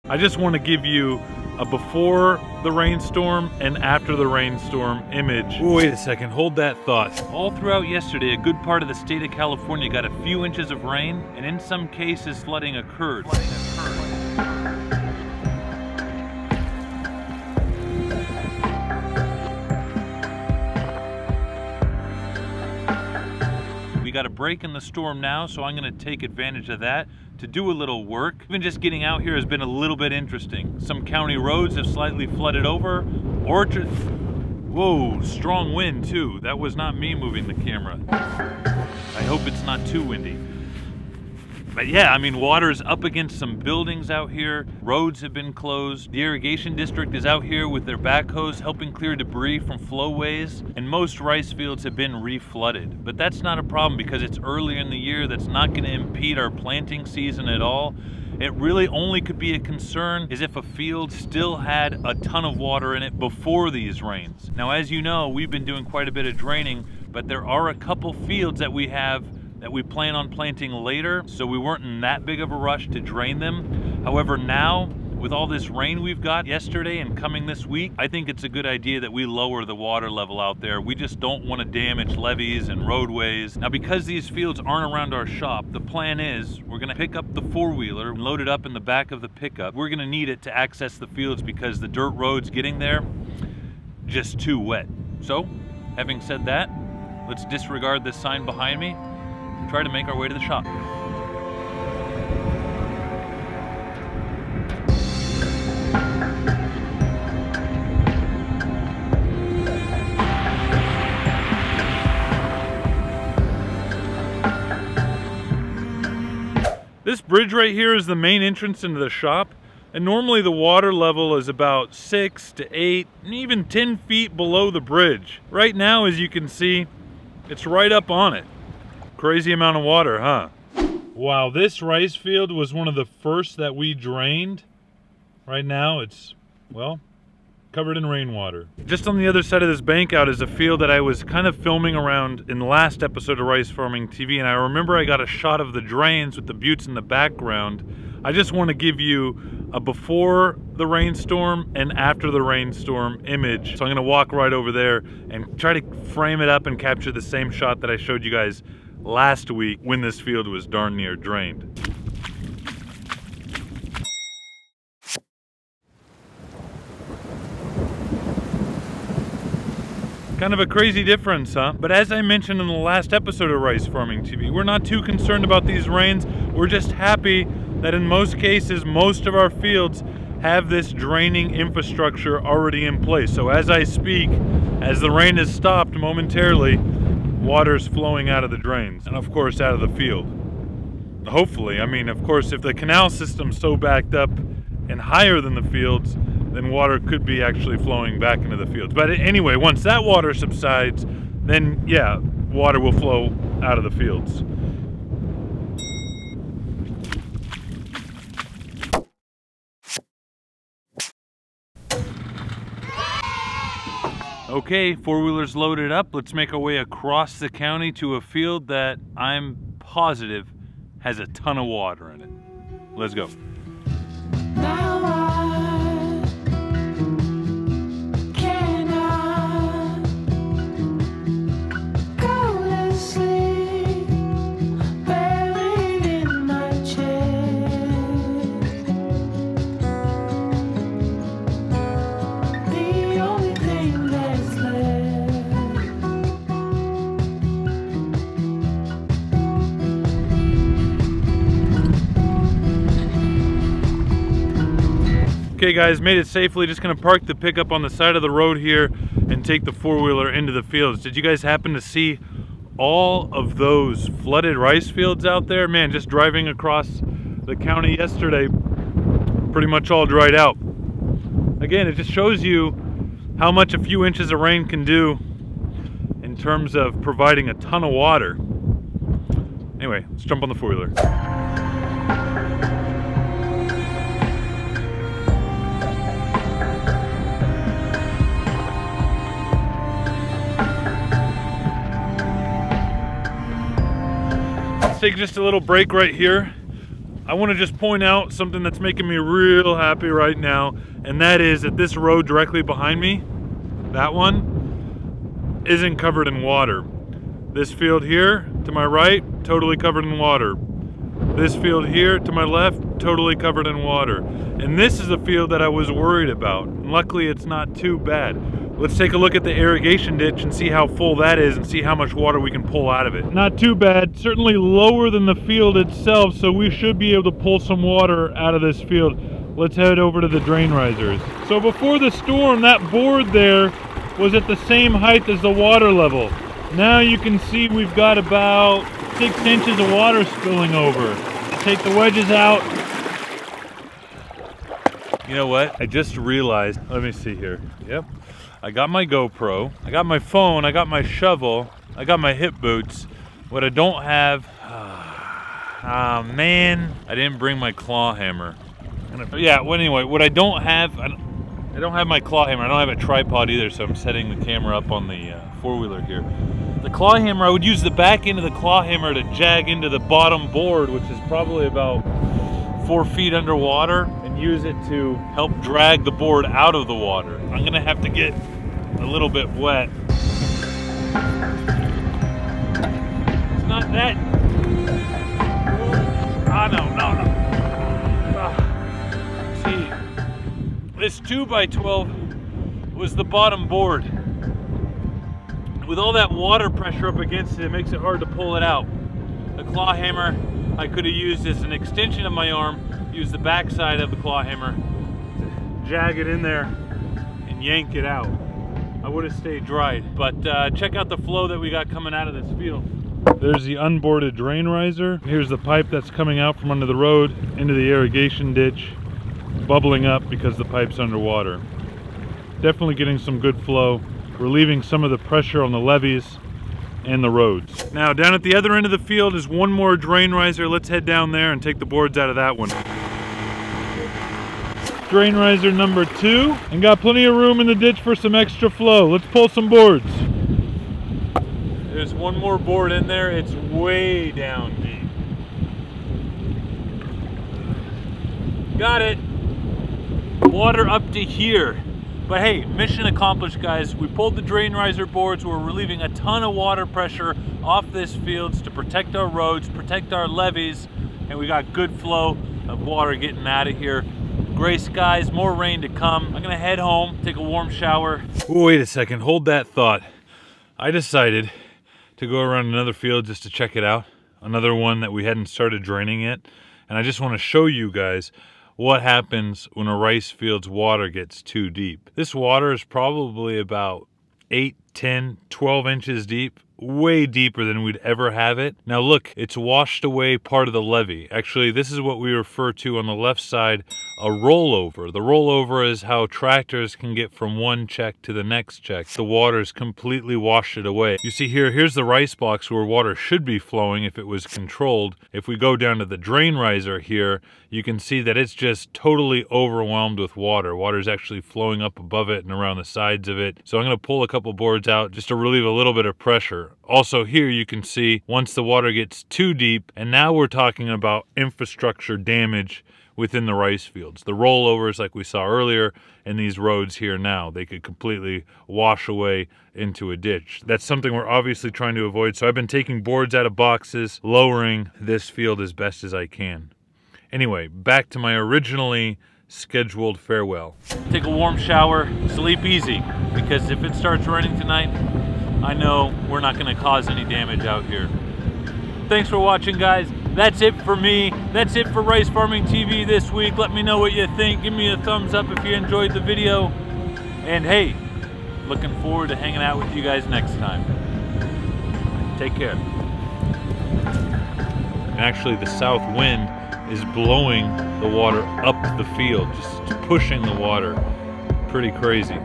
I just want to give you a before the rainstorm and after the rainstorm image. Ooh, wait a second, hold that thought. All throughout yesterday, a good part of the state of California got a few inches of rain, and in some cases, flooding occurred. We got a break in the storm now, so I'm gonna take advantage of that to do a little work. Even just getting out here has been a little bit interesting. Some county roads have slightly flooded over. Orchard, whoa, strong wind too. That was not me moving the camera. I hope it's not too windy. But yeah, I mean, water's up against some buildings out here. Roads have been closed. The irrigation district is out here with their backhoes helping clear debris from flowways. And most rice fields have been reflooded. But that's not a problem because it's earlier in the year. That's not gonna impede our planting season at all. It really only could be a concern is if a field still had a ton of water in it before these rains. Now, as you know, we've been doing quite a bit of draining, but there are a couple fields that we have that we plan on planting later, so we weren't in that big of a rush to drain them. However, now, with all this rain we've got yesterday and coming this week, I think it's a good idea that we lower the water level out there. We just don't want to damage levees and roadways. Now, because these fields aren't around our shop, the plan is we're gonna pick up the four-wheeler and load it up in the back of the pickup. We're gonna need it to access the fields because the dirt roads getting there, just too wet. So, having said that, let's disregard this sign behind me, try to make our way to the shop. This bridge right here is the main entrance into the shop, and normally the water level is about 6 to 8 and even 10 feet below the bridge. Right now, as you can see, it's right up on it. Crazy amount of water, huh? Wow, this rice field was one of the first that we drained. Right now it's, well, covered in rainwater. Just on the other side of this bank out is a field that I was kind of filming around in the last episode of Rice Farming TV, and I remember I got a shot of the drains with the buttes in the background. I just want to give you a before the rainstorm and after the rainstorm image. So I'm gonna walk right over there and try to frame it up and capture the same shot that I showed you guys last week when this field was darn near drained. Kind of a crazy difference, huh? But as I mentioned in the last episode of Rice Farming TV, we're not too concerned about these rains. We're just happy that in most cases, most of our fields have this draining infrastructure already in place. So as I speak, as the rain has stopped momentarily, water's flowing out of the drains and of course out of the field. Hopefully, I mean, of course, if the canal system's so backed up and higher than the fields, then water could be actually flowing back into the fields. But anyway, once that water subsides, then yeah, water will flow out of the fields. Okay, four-wheeler's loaded up. Let's make our way across the county to a field that I'm positive has a ton of water in it. Let's go. Okay guys, made it safely. Just gonna park the pickup on the side of the road here and take the four-wheeler into the fields. Did you guys happen to see all of those flooded rice fields out there? Man, just driving across the county yesterday, pretty much all dried out. Again, it just shows you how much a few inches of rain can do in terms of providing a ton of water. Anyway, let's jump on the four-wheeler. Let's take just a little break right here. I want to just point out something that's making me real happy right now, and that is that this road directly behind me, that one, isn't covered in water. This field here to my right, totally covered in water. This field here to my left, totally covered in water. And this is a field that I was worried about. And luckily it's not too bad. Let's take a look at the irrigation ditch and see how full that is and see how much water we can pull out of it. Not too bad, certainly lower than the field itself, so we should be able to pull some water out of this field. Let's head over to the drain risers. So before the storm, that board there was at the same height as the water level. Now you can see we've got about 6 inches of water spilling over. Take the wedges out. You know what? I just realized, let me see here. Yep. I got my GoPro, I got my phone, I got my shovel, I got my hip boots. What I don't have, man, I didn't bring my claw hammer. Yeah, well anyway, what I don't have, I don't have my claw hammer. I don't have a tripod either, so I'm setting the camera up on the four-wheeler here. The claw hammer, I would use the back end of the claw hammer to jag into the bottom board, which is probably about 4 feet underwater, and use it to help drag the board out of the water. I'm gonna have to get a little bit wet. It's not that. Oh, no. See, this 2x12 was the bottom board. With all that water pressure up against it, it makes it hard to pull it out. The claw hammer I could have used as an extension of my arm, use the back side of the claw hammer to jag it in there and yank it out. I would have stayed dried, but check out the flow that we got coming out of this field. There's the unboarded drain riser. Here's the pipe that's coming out from under the road into the irrigation ditch, bubbling up because the pipe's underwater. Definitely getting some good flow, relieving some of the pressure on the levees and the roads. Now down at the other end of the field is one more drain riser. Let's head down there and take the boards out of that one. Drain riser number 2, and got plenty of room in the ditch for some extra flow. Let's pull some boards. There's one more board in there. It's way down deep. Got it. Water up to here. But hey, mission accomplished, guys. We pulled the drain riser boards. We're relieving a ton of water pressure off this fields to protect our roads, protect our levees, and we got good flow of water getting out of here. Gray skies, more rain to come. I'm gonna head home, take a warm shower. Ooh, wait a second, hold that thought. I decided to go around another field just to check it out. Another one that we hadn't started draining yet. And I just wanna show you guys what happens when a rice field's water gets too deep. This water is probably about 8, 10, 12 inches deep, way deeper than we'd ever have it. Now look, it's washed away part of the levee. Actually, this is what we refer to on the left side, a rollover. The rollover is how tractors can get from one check to the next check. The water's completely washed it away. You see here, here's the rice box where water should be flowing if it was controlled. If we go down to the drain riser here, you can see that it's just totally overwhelmed with water. Water's actually flowing up above it and around the sides of it. So I'm gonna pull a couple boards out just to relieve a little bit of pressure. Also here you can see once the water gets too deep, and now we're talking about infrastructure damage within the rice fields. The rollovers like we saw earlier and these roads here now, they could completely wash away into a ditch. That's something we're obviously trying to avoid. So I've been taking boards out of boxes, lowering this field as best as I can. Anyway, back to my originally scheduled farewell. Take a warm shower, sleep easy, because if it starts raining tonight, I know we're not gonna cause any damage out here. Thanks for watching, guys. That's it for me. That's it for Rice Farming TV this week. Let me know what you think. Give me a thumbs up if you enjoyed the video. And hey, looking forward to hanging out with you guys next time. Take care. Actually, the south wind is blowing the water up the field, just pushing the water. Pretty crazy.